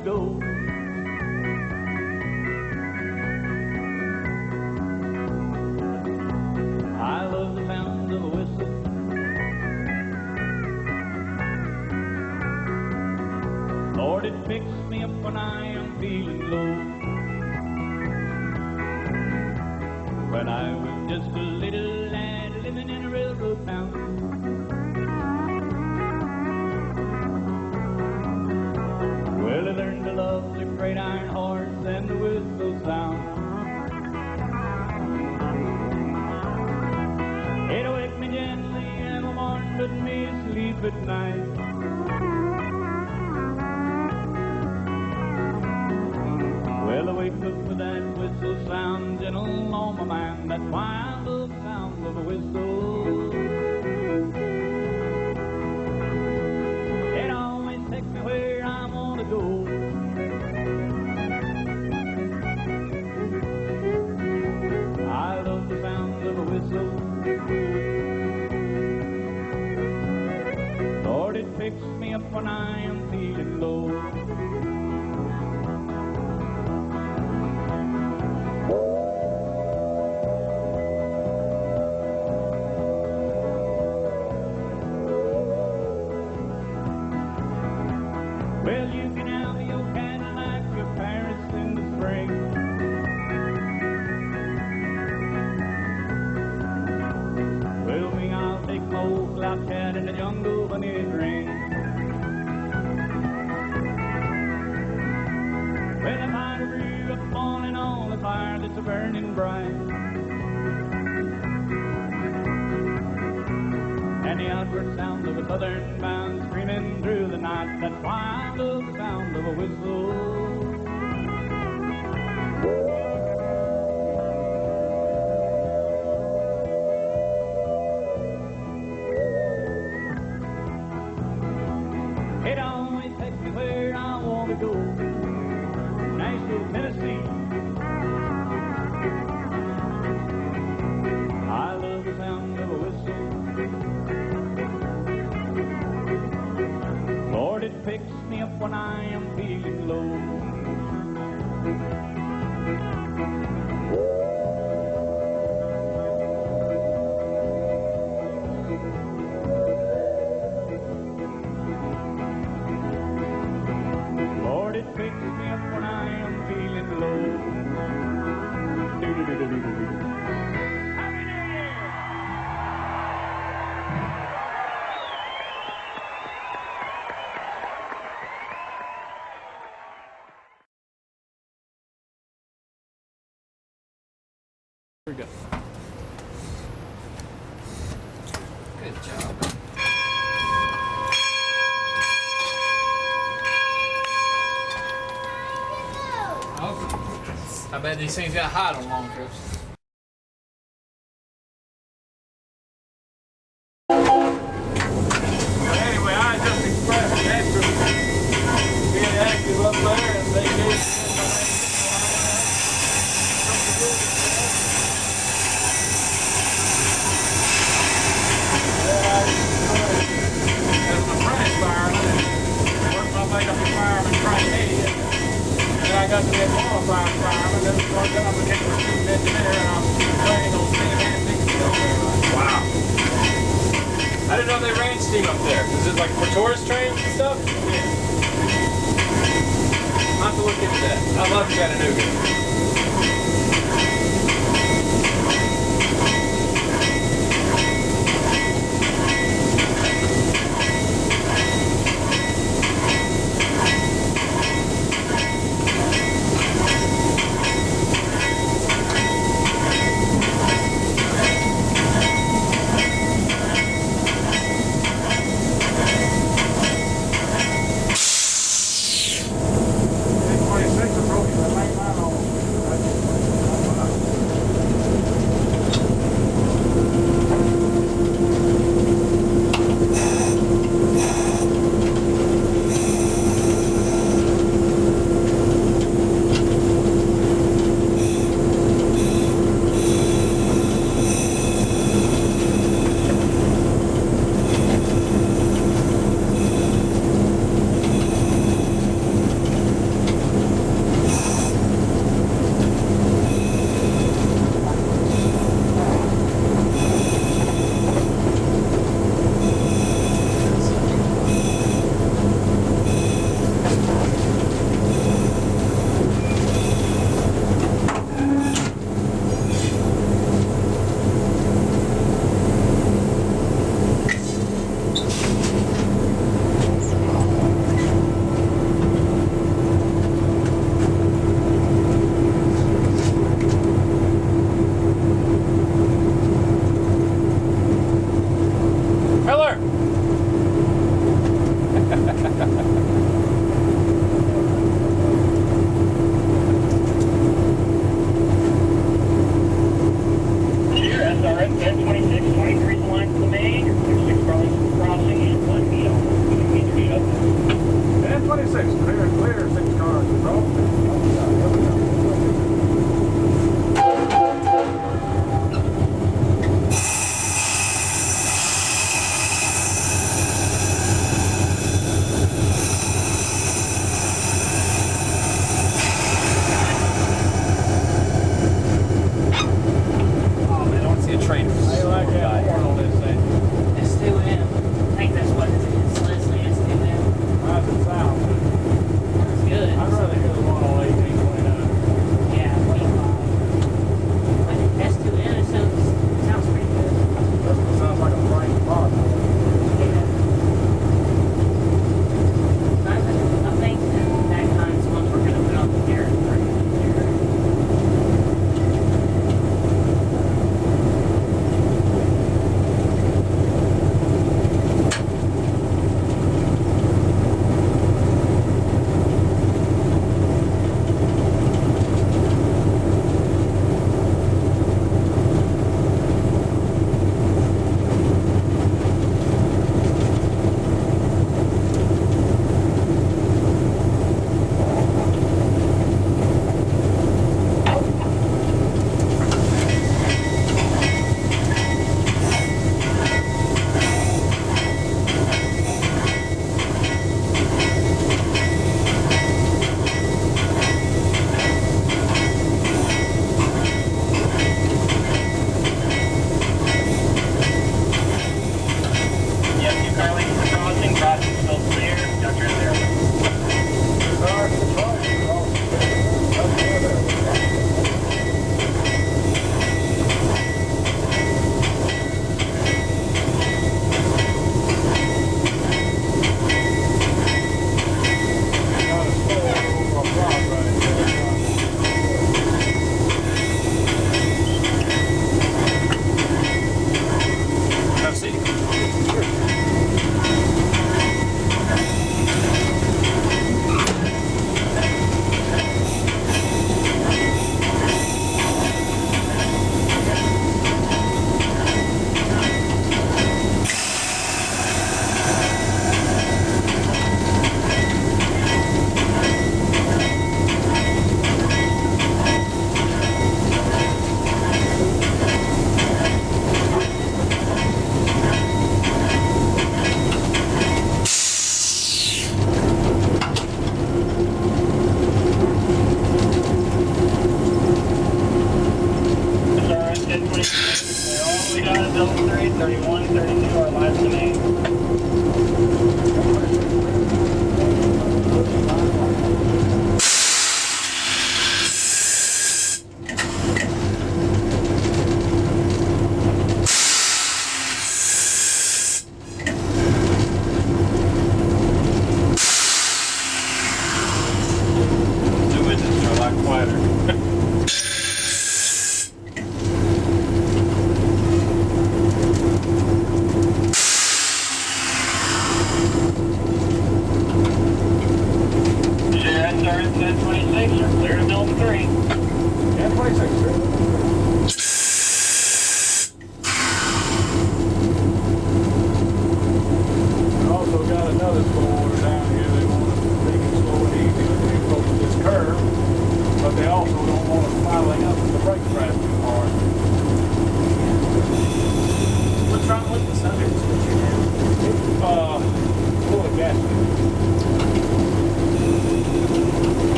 to go. I love the sound of a whistle. Lord, it picks me up when I am feeling low. When I was just a little lad living in a railroad town, well, I learned to love the great iron horse and the whistle sound. It awake me gently every morning, put me asleep at night. Well, I wake up with that whistle sound gentle on my mind. That's why I love the sound of a whistle. It always takes me where I want to go. I love the sound of a whistle. Lord, it picks me up when I am feeling low. Well, you can have your Cadillac, your Paris in the spring. Well, me, I'll take my old cloud cat in the jungle when it rains. Well, if I grew up falling on the fire that's a burning bright, and the outward sound of a southern band screaming through the night, that's why I love the sound of a whistle. It always takes me where I want to go. Nashville, Tennessee. I love the sound of a whistle. Lord, it picks me up when I am feeling low. Lord, it picks me up when I am feeling low. Happy New Year! Here we go. Good job. I bet these things got hot on long trips. Anyway, I just expressed after being active up there and they gave me as an apprentice fireman and worked my way up to fireman trainee. And then I got to be a qualified fireman, then I became a student engineer, and I'm playing on steam and Dixie over there. Wow. I didn't know they ran steam up there. Is it like for tourist trains and stuff? Yeah. I'll have to look into that. I love Chattanooga. Broken, I laid mine on.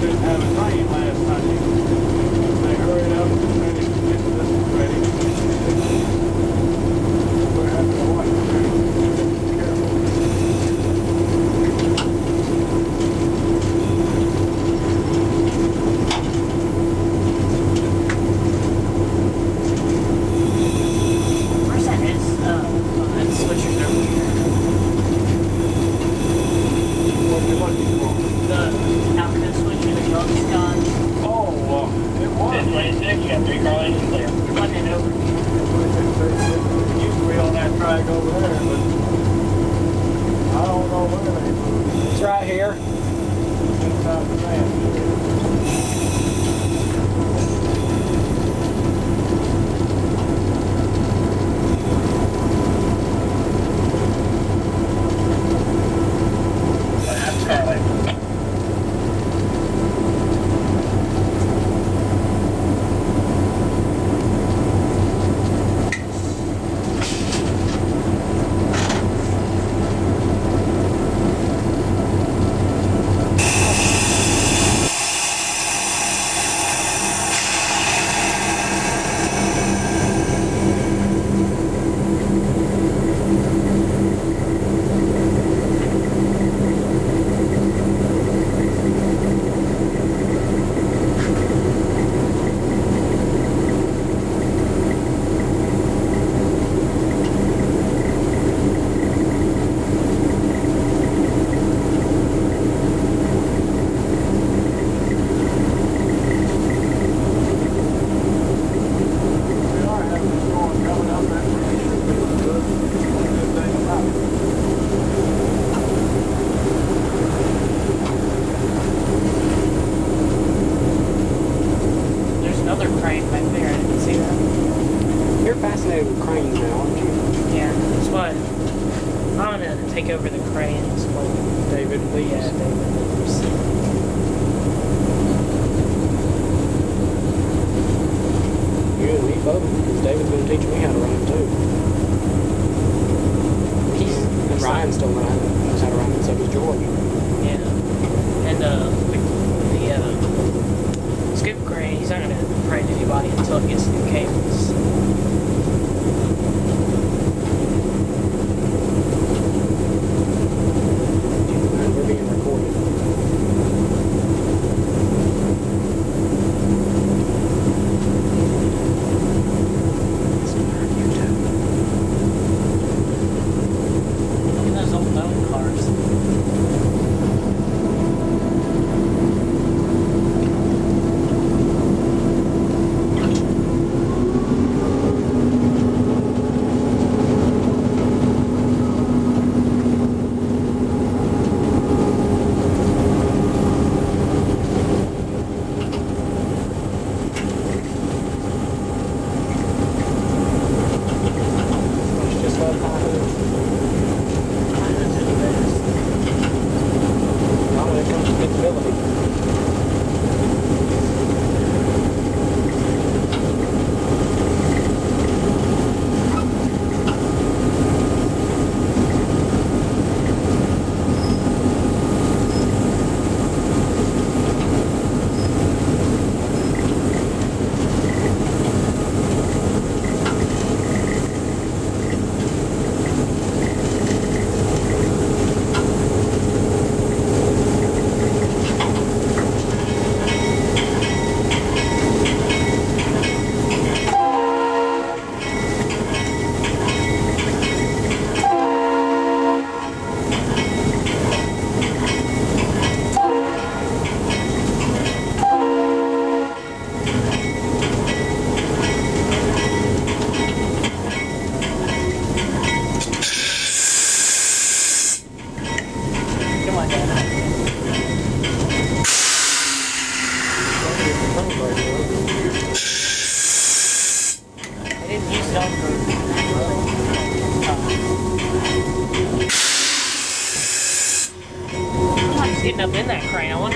didn't have a train last night. They hurried up and finished getting this ready. We're having to watch it very carefully. Where's that switchers over here? What you looking for? The Alphabet switcher that y'all just got. Oh, it was. 1026, you got 3 car lanes clear. Running it over. It used to be on that track over there, but I don't know where they moved. It's right here. Inside the van. That's car lane. We are having a storm coming up. That's good. Good thing about it. There's another crane back there. I didn't see that. You're fascinated with cranes now, aren't you? Yeah, that's what. I'm gonna take over the cranes. David, please. Yeah, David. You and me both, because David's going to teach me how to run it too. And Ryan still knows how to run it, so does George. Yeah. And the scoop crane, he's not gonna crane anybody until it gets new cables. And we're being recorded. Look at those old known cars. It's just like not when it comes to visibility. Come on, Dad. I didn't use it on I'm just getting up in that crane. I wonder